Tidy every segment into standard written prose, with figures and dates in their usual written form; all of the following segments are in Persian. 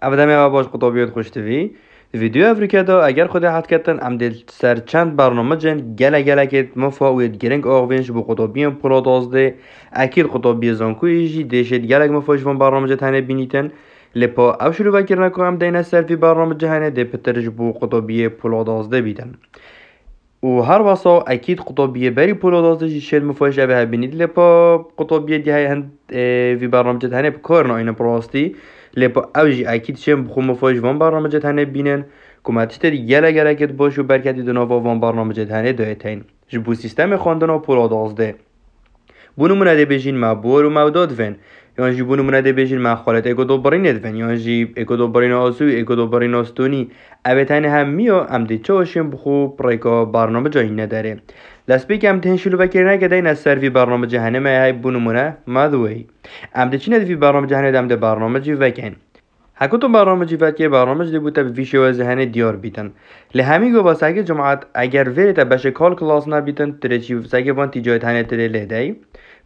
ابدا می باش قطابیت خوشتوی ویدیو افریکا اگر خود حد کردن ام دل سر چند برنامه جن گله که مفاوض گرنگ آوینش بو قطابی پولادازده اکید قطابی زانکوی جی دشت گله مفاوض فون برنامه جتانه بینیتن لپا او شروع وکر نکوام دینا سر برنامه جهانه ده پترج بو قطابی پولادازده بیدن و هر واسه اكيد قطبيه بري بولوداز شيل مفاجاه بها بنيد لبا قطبيه دي هاي هند في برنامج هنه بكورنا اين براستي لبا اوجي اكيد شم بخو مفاجاه وان برنامج هنه بينن كما تشتري يلا كت باشو بركتي دنوا وان برنامج هنه دايتين جبو سيستم خواندن پولوداز ده بونو منده بجین مبور و موداد ون یعنی بونو منده بجین مخالط اگو دوباره ندون یعنی اگو دوباره نازوی اگو دوباره ناستونی ابتن هم میو ام دی چاشیم بخو پریکا برنامه جایی نداره لسبی که ام تنشلو بکر نکده این از سروی برنامه جهنم های بونو منه مدوی ام دی چی ندفی برنامه جهنم ام دی برنامه جی وکن هکوتو برنامه جیفت که برنامه جدی بوده ویشه و ذهن دیار بیتن لهمی گو با سگه جماعت اگر وریت بشه کال کلاس نبیتن ترچی سگه وان تیجایت هنه تره لدهی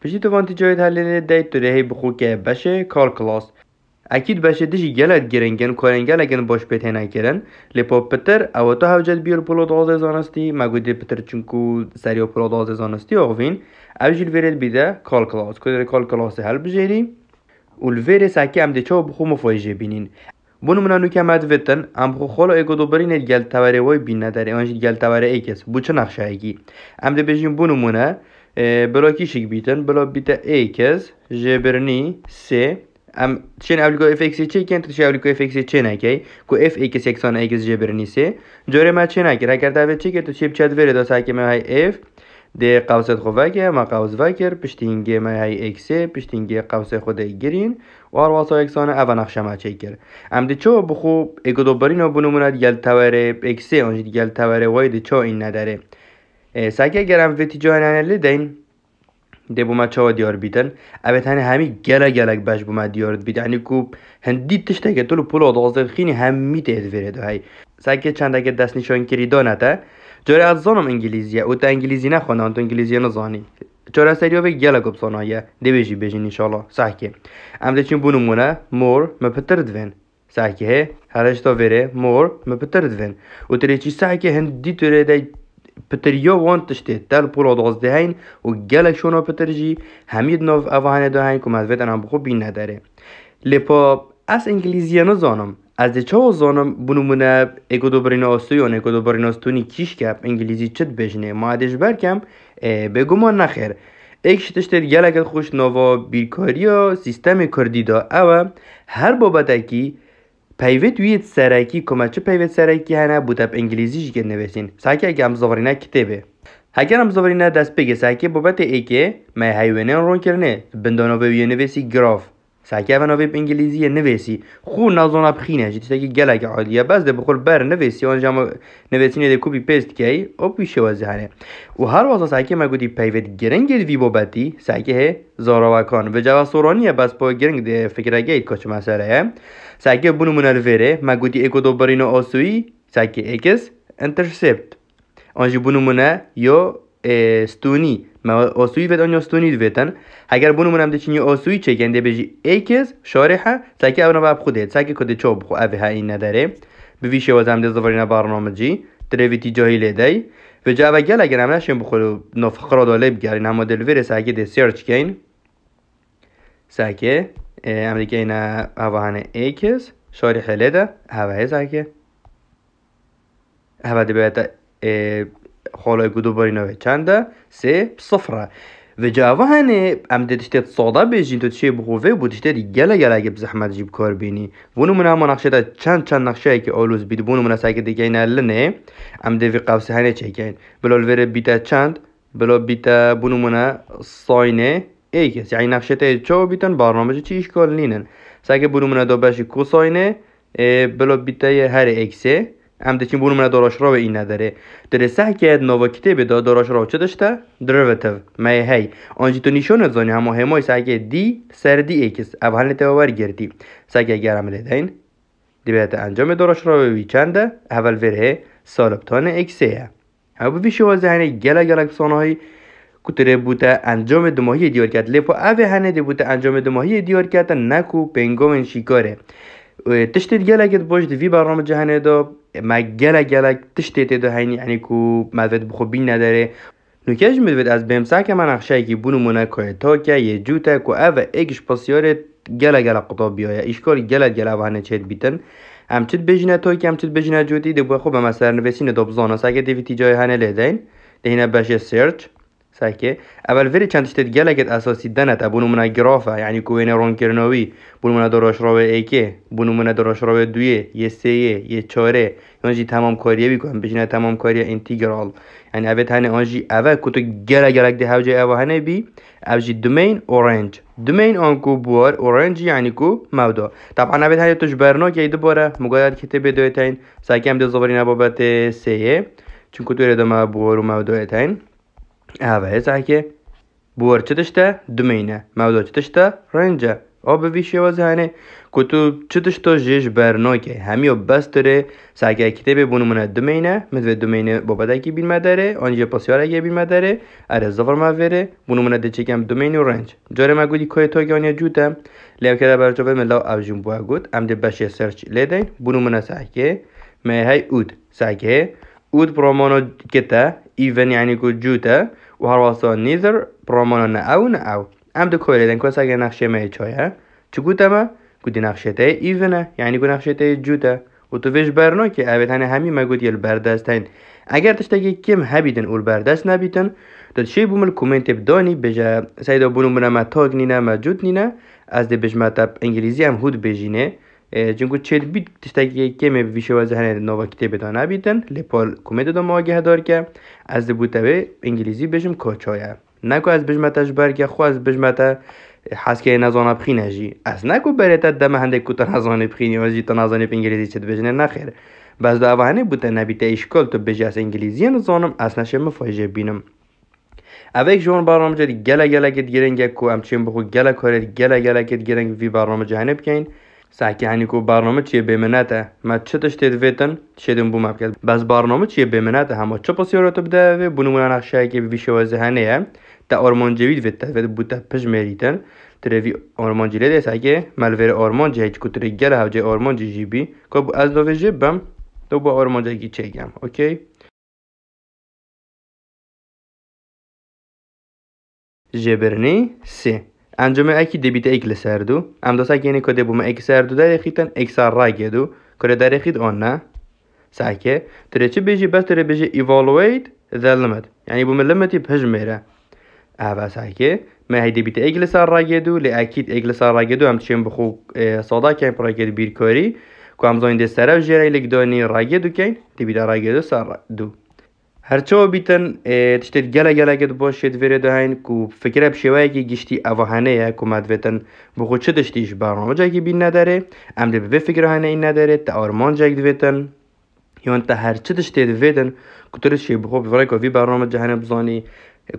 پشتی تو وان تیجایت هنه لدهی تره بخو که بشه کال کلاس اكيد باشه دجي گلت گرنگن کارنگل اگن باش بته نکرن لپا پتر او تو هوجت بیر پولاد آزه زانستی مگودی پتر چونکو سریع پولاد آزه زانستی آغوین اوجیل ویرد بیده کال کلاس کدر کال کلاس هل بجیری والفيري ساكي ام دي چو بخو مفاجئ بینین بونو منانو که مد وتن ام بخو خالا اگو دوباری ند گل تواره وای بین نداره آنجی گل تواره ایکس بو چه نقشه ایگی ام دي بجیم بونو منه بلا کیشک بیتن بلا بیته ایکس جبرنی سه ام چین اول کو اف ایکس چه کن تو اول کو اف ایکس چه نکی کو اف ایکس یکسان ایکس جبرنی سه جوره ما چه نکی اگر داوت چه که تو چیپ چت وره دا ساکی ما های اف ده قوس خواه که ما قوس وکر پشتینگه ما های ایکسه پشتینگه قوس خود گرین و واسه یکسان اول نقشه ما چه کر ام دی چو بخو اگه دوباره نبونو مند گل تواره ایکسه آنجی گل تواره وای دی چو این نداره ساکی گرم ویتی جوانه لیدین ده بوما چاوا دیار بیتن اوه تانه همی گلک باش بوما دیار بیتن یعنی کو هندی تشته که طولو پولو دازده خینی همی تهد ویرده هایی ساکی چنده که دست نشان کری دانته جاره از زانم انگلیزیه او تا انگلیزی نخوانه انتو انگلیزی نزانی جاره سریعه به گلک بسانایه ده بجین انشالله ساکی امده چین بونمونه مور مپترد وین ساکی he هرشتا ویره مور مپترد وین و تره چی ساکی هندی توره ده پتریا وان تشته تل پولا دازده هین و گلک شونا پترجی همید ناف اوهانه ده هین که مدوید انام بخو بین نداره لپا از انگلیزی نزانم از ده چاو زانم بونمونه اگو دوبرین آسویان اگو دوبرین آستونی کیش کپ انگلیزی چت بجنه ما ادش برکم بگو ما نخیر ایکش تشته گلک خوش نوا بیرکاریا سیستم کردی دا او هر بابتکی پیوت وید سرکی کمچه پیوت سرکی هنه بودب انگلیزیش که نویسین ساکی اگه هم زوارینه کتبه اگر هم زوارینه دست بگه ساکی بابت ایکه ما حیوانه رون کرنه بندانو به نویسی گراف ساکی اونا به انگلیزی نویسی خو نازونا بخینه جیتی که گلک عادیه بس ده بخور بر نویسی آنجا نویسینه ده کوپی پیست که او پیشه وزه هنه و هر واسه ساکی ما گودی پیوت گرنگ وی بابتی ساکی he زاراوکان و جوا سورانیه بس با گرنگ ده فکر گید کچ مسئله ساکی بونو منال وره ما گودی اگو دوبارینو آسوی ساکی اکس انترسپت آنجی بونو منه یا استونی ما آسوی ود آنجا استونی دویتن اگر بونو منم دچینی آسوی چه گنده بجی ایکس شارحه ساکی اونا باب خوده ساکی کده چوب خو اوه این نداره بویشه وزم ده زوارین برنامه جی ترویتی جاهیله دی و جاوه گل اگر هم نشیم بخورو نفخرا داله بگرین اما دلویره ساکی ده سیرچ کن ساکی امریکا اینا اوهانه ایکس شارحه لیده اوه ساکی اوه ده بیتا خالای گودو باریناوه چنده سه صفره و جاوه هنه ام دشتت صاده بیجین تو چه بخوفه بود دشتت گله اگه بزحمت جیب کار بینی بونو من هم نقشه ده چند نقشه که آلوز بید بونو من ساکه دیگه اینه لنه ام دوی قوسه هنه چه کن بلال وره بیتا چند بلا بیتا بونو من ساینه ایکس یعنی نقشه تا چه بیتن برنامه چی اشکال نینن ساکه بونو من دو باشی کو ساینه بلا بیتا هر ایکسه ام دچین بونو من داراش را به این نداره در ساکه نوا کتاب دا داراش را چه داشته دریوتیو ما هی آنجی تو نشون زنی همه همای ساکه دی سر دی ایکس اول نتوار گردی ساکه گرم لیدین دیبیت انجام داراش را به چنده اول وره سالبتان ایکسه هم به ویشو ذهنی گلک سانهایی کتره بوده انجام دماهی دیار کرد لپا اوه هنه دی بوده انجام دماهی دیار کرد نکو پنگومن شیکاره تشتت جلك باش في برنامج هنه دا ما جلك تشتت دا هني يعني كو مدد بخوبين نداره نوکش میدوید از بمسا که من اخشایی که بونو منکای تا که یه جوتا که اوه ایکش پاسیاره گله قطاب بیایه اشکال گله وانه چید بیتن هم چید بجینه تا که هم چید بجینه جوتی دو بخوب هم اثر نویسین دابزانه ساکه دیویتی جای هنه لیدین دهینه بشه سرچ ساکه اول وری چند تشتید گلگت اساسی دنت ابونو من گرافه یعنی کوینه رون کرنوی بونو من دراش راوه ایکه بونو من دراش راوه دویه یه سیه یه چاره یعنی تمام کاریه بیکنم بجینه تمام کاریه انتگرال یعنی اوه تنه آنجی اوه کتو گلگ ده هوجه اوه هنه بی اوجی دومین اورنج دومین آنکو بوار اورنج یعنی کو مودا طبعا اوه تنه توش برنا که ایده باره مقاید کتب دویتین ساکه هم ده زبارین بابت سیه چون کتو ایده ما بوار و مودا اوه ساکه بوار چه تشته دومینه مودا چه تشته رنجه آب ویشی وازه هنه کتو چه تشته جیش برناکه همیو بس داره ساکه کتابه بونمونه دومینه مثل دومینه بابده که بیلمه داره آنجا پاسیاره که بیلمه داره اره زفر موره بونمونه ده چکم دومین و رنج جاره ما گودی که تاگه آنیا جوته لیو که ده برجابه ملاو اوجون بوه گود ام ده بشه سرچ لیدین بونمونه ساکه مهی اود ساکه اود برامانو کتا ایون یعنی که جوته و هر واسه نیزر برامانو نه او ام ده کویل دن کوس اگه نقشه می چایه چه گوته ما گودی نقشه ته ایونه یعنی گو نقشه ته جوته و تو ویش برنا که اوه تنه همی ما گود یل بردستین اگر تشتگی کم هبیدن اول بردست نبیتن داد شی بومل کومنت بدانی بجا سایدا بونو منا ما تاگ نینه ما جوت نینه از ده بجمع تب انگلیزی هم هود بجینه چونکو چید بیت تشتگی کم ویشه وزه هنه نوا کتاب دا نبیتن لیپال کومنت دا مواگه دار که از ده بوته انگلیزی بجم کاچایه نکو از بجمتش برگه خو از بجمت حس که نزانه بخینه جی از نکو برایت دمه هنده که تا نزانه بخینی و جی تا نزانه به انگلیزی چه بجنه نخیر بس دا اوهنه بوده نبیته اشکال تو بجی از انگلیزی نزانم از نشه مفاجه بینم اوه جوان برنامه دی گله کت گرنگه کو همچین بخو گله کاره گله کت گرنگ وی برنامه جهنه بکن ساکه هنی کو برنامه چیه بمنته ما چه تشتید ویتن شدیم بوم کرد بس برنامه چیه بمنته همه چه پاسیارات بده و بونمون نقشه که ویشه وازه هنه تا آرمان جوید ویته و بوده پج میریتن تروی آرمان جیله دیس اگه ملور آرمان جه هیچ کتری گله هوجه آرمان جی بی که از دو جبم تو با آرمان جگی چگم اوکی جبرنی سه انجام اکی دبیت ایک لسردو ام دو ساکه اینه که دبوم ایک سردو در خیتن ایک سر را گدو که در خیت آن نه ساکه تره چه بیجی بس تره بیجی evaluate the limit یعنی بوم لمتی پج میره اوه ساکه ما هیدی بیت ایگل سر را گدو لی اکید ایگل سر را گدو هم چیم بخو صدا کن پر گد بیرکاری که هم زاین دست سر جره لیک دانی را گدو کن دی بیت را گدو سر دو هرچه بیتن تشتید گله گد باشید وره دهین که فکر بشوایی که گشتی اوهانه یا که مدویتن بخو چه دشتیش برنامه جایی بین نداره ام دی به فکر هانه این نداره تا آرمان جایی دویتن یا تا هرچه دشتید ویدن که ترشی بخو بفرای که وی برنامه جهنه بزانی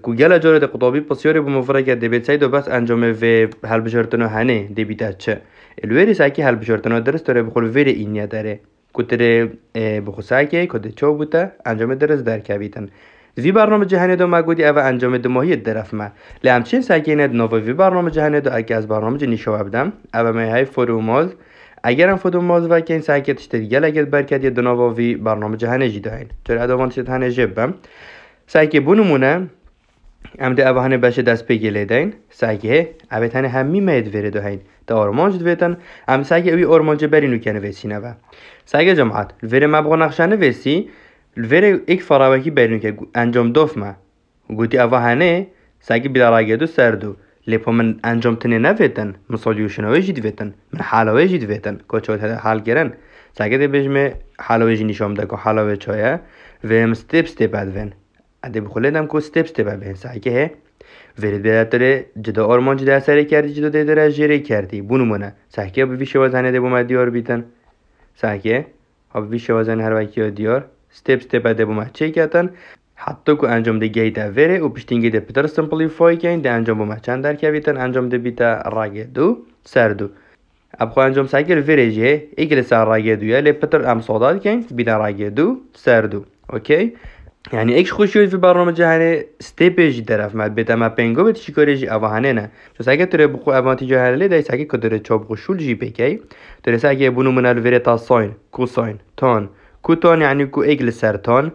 کو گله جاره قطابی پاسیاری به مفرد کرد دیبت سعی دو بس انجام و حل بشرتنو هنه دیبیت چه الوری سعی حل بشرتنو درست داره بخور وری اینیا داره کتره بخو سعی کده چه بوده انجام درست در کبیتن وی برنامه جهانی دو مگودی اوه انجام دو ماهی درف ما لامچین سعی ند نو وی برنامه جهانی دو اگه از برنامه جنیشو بدم اوه می های فروماز اگر هم فروماز و کین سعی تشتری گله گد برکت یه دو وی برنامه جهانی جی داین چرا ادوان شد هنه جبم سعی بونمونه ام ده اوهانه باشه دست بگیله دین سعیه اوه تنه همی مید وره دو هین تا آرمانج دویتن ام سعیه اوی آرمانج برینو کنه ویسی نوه سعیه جماعت وره مبغا نقشانه ویسی وره ایک فراوکی برینو که انجام دوف ما گوتی اوهانه سعیه بیداراگه دو سردو لیپا من انجام تنه نویتن مسالیوشنوی جید ویتن من حالاوی جید ویتن که چوت حال گرن سعیه ده بجمه حالاوی جی نشام ده که حالاوی چایه ویم ستیپ ادوین اده بخوله کو ستیپ به سعی he ورد داره جدا آرمان جدا سری کردی جدا داره جری کردی بونمونه سعی به ویش وزنه ده بوم دیار بیتن سعی ها ویش وزنه هر وکی دیار ستیپ اده بوم چه کردن حتی کو انجام ده گیت وره و پشتینگی ده پتر سمپلیفای کن ده انجام بوم چند در که بیتن انجام ده بیتا راگه دو سردو اب خو انجام سعی وره جه ایگل سر راگه دویا لی پتر ام صادات کن بیتا راگه دو سردو اوکی يعني ايش خوشيت في برنامج هنه ستيبج طرف ما بيتا ما بينگو بت شكوريجي اوهانه نه چو ساگه تره بخو اوانتیجا هله دای ساگه کدره چوب خوشول جی پیکی تره ساگه بونو من الفيريتا ساين كوساين تان كوتان يعني كو ايجل سر تان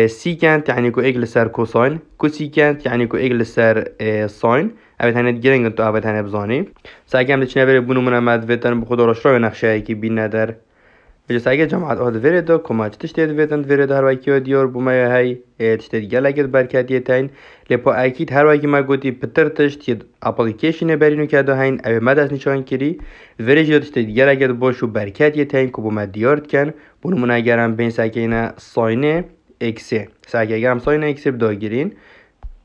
سيكانت يعني كو ايجل سر كوساين كوسيكانت يعني كو ايجل سر ساين اوت هنه گرنگ تو اوت هنه بزانی ساگه هم دچنه بره بونو من مد وتن بخو دورش رو نقشه کی بین ندار بجس اگه جماعت آد ویرده کماچ تشتید ویدند ویرده هر وکی دیار بومای های تشتید گلگت برکتیه تاین لپا اکید هر وکی ما گوتی پتر تشتید اپلیکیشن برینو که هاین او مدت نشان کری ویرجی تشتید گلگت باشو برکتیه تاین که بوم دیارد کن بونمون اگرم بین ساکینه ساینه اکسه ساکه اگرم ساینه اکسه بداگیرین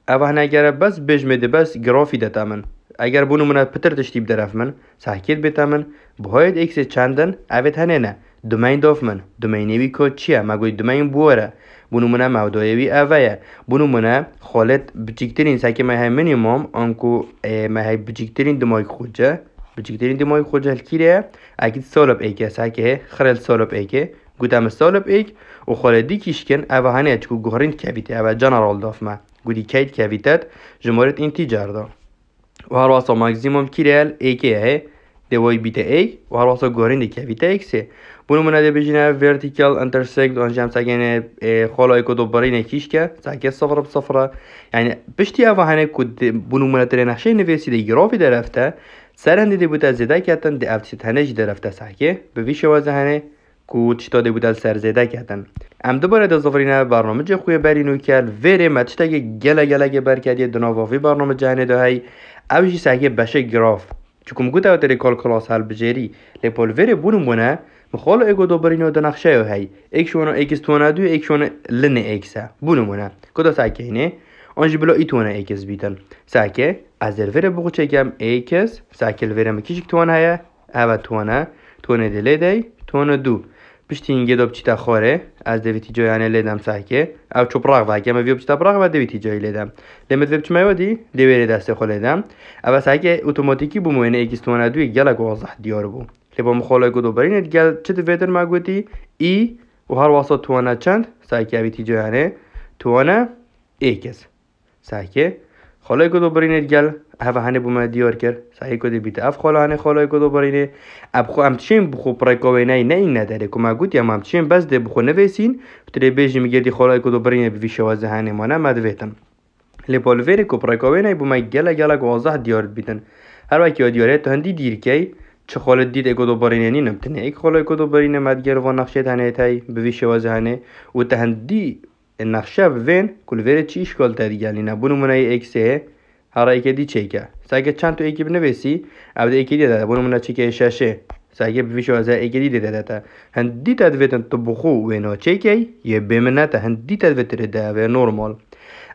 او هن اگر بس بجمده بس گرافی دتامن اگر بونمون پتر تشتیب درف من ساکید بتامن بهاید اکسه چندن اوت هنه نه دومین داف من دومینیوی کد چیه مگوی دومین بوره بونو منه مودایوی اوه بونو منه خالت بچیکترین ساکه مه مینیمم آنکو مه بچیکترین دمای خوجه بچیکترین دمای خوجه کیره اکید سالب ایکه ساکه خرل سالب ایکه گودم سالب ایک و خالدی کیشکن اوه هنه چکو گهرین کویته اوه جنرال داف ما گودی کید کویتت جمهورت اینتیجر دا و هر واسه ماکسیموم کیرل ایکه دوای بیت ای و هر واسه گهرین دی کویته ایکسه بونو منده بجینه vertical intersect آنجام ساگنه خالای کدو برای نکیش که ساگه صفر بصفره يعني بشتي اوه هنه کد بونو منده تره نقشه نویسی دی گرافی درفته سرنده دی بوده زده کتن دی افتید هنه درفته ساگه به ویش وازه هنه کود چتا دی بوده سر زده کتن ام دوباره دا زفرینه برنامه خوی برینو کل ویره متشتاگه گله برکدیه دناوافی برنامه جهنه دا هی اوشی ساگه بشه گراف چکم گوته او تره کالکلاس هل بجری لپول ویره بونو منه مخال اگو دوبرینو دو نقشه یو هی اکشونا اکس تونا دو اکشونا لن اکسه بونو مونه کدا ساکه اینه آنجی بلا ای تونا اکس بیتن ساکه از الوره بگو چکم اکس ساکه الوره مکیشک تونا هیا اوه تونا دلی دی تونا دو پشتی اینگه دو بچیتا خوره از دویتی جای هنه لیدم ساکه او چوب راق و اگه ویو بچیتا براق و دویتی جای لیدم لیمت ویب چمه ودی دویره دسته خو لیدم اوه ساکه اوتوماتیکی بوموینه اکس تونا دوی گلک واضح دیار بو لبا مخالای کدو برینه گل چه دویدر مگوتی ای و هر واسه توانه چند ساکه اویتی جایانه توانه ایکس ساکه خالای کدو برینه گل هفه هنه بومه دیار کرد ساکه کدی بیت اف خالای کدو برینه اب خو امتشین بخو پرکاوینه نه این نداره که مگوتی هم امتشین بس ده بخو نویسین بتره بیجی میگردی خالای کدو برینه بوی شوازه هنه مانه مدویتن لبا الویره که پرکاوینه بومه گله واضح دیار بیتن هر وقتی دیاره تا هندی دیر کی چه خالد دید اگه دوباره نی نمتنه ایک خاله اگه دوباره مدگر و نقشه تنه تای به ویش وازه هنه و تهندی النقشه بوین کل ویره چی اشکال تا دیگه لینا بونو منای ایکسه هر ایک دی چیکه ساگه چند تو ایکی بنویسی عبد ایکی دیده بونو منای چیکه شاشه ساگه به ویش وازه ایکی دیده داده هندی تدویتن تو بخو وینا چیکه یه بمنه تا هندی تدویتر ده و نورمال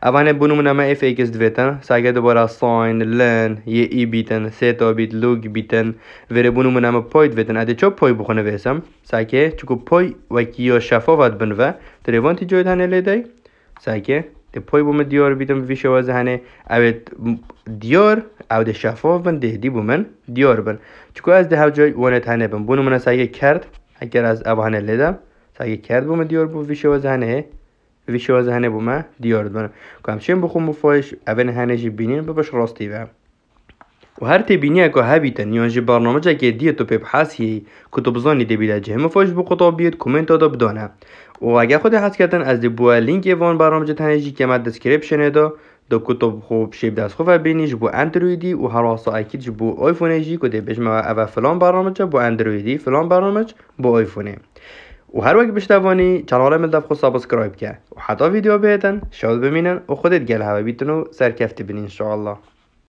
اوانه بونو منما اف ایکس دویتن ساگه دوباره ساین لن یه ای بیتن سیتا بیت لوگ بیتن وره بونو منما پای دویتن اده چا پای بخونه ویسم ساگه چکو پای وکیا شفافت بنوه تریوانتی جاید هنه لیدای ساگه ده پای بوم دیار بیتن ویشه وازه هنه اوید دیار او ده شفاف بن ده دی بومن دیار بن چکو از ده هاو جای وانت هنه بن بونو منا ساگه کرد اگر از او هنه لیدم ساگه کرد بوم دیار بو ویشه وازه هنه ویش وازه هنه بومه دیار دارم که همچنین بخون بفایش اول هنجی بینین بباش راستی و هر تبینیه که هبیتن یانجی برنامه جا که دیه تو ببحثی که تو بزانی دی بیده جه مفایش بقطع بیاد کومنت دادا بدانه و اگه خود حس کردن از دی بوه لینک ایوان برنامه جا تنجی که مد دسکریپشنه دا کتاب خوب شیب دست خوب بینیش بو اندرویدی و هر واسه اکیدش بو آیفونیجی که دی بجمع اول فلان برنامه جا بو اندرویدی فلان برنامه بو آیفونه و هر وقت بشتوانی چنال من دفخو سابسکرایب که و حتی ویدیو بهتن شاد ببینن و خودت گل هوا بیتونو سرکفتی بین انشاءالله.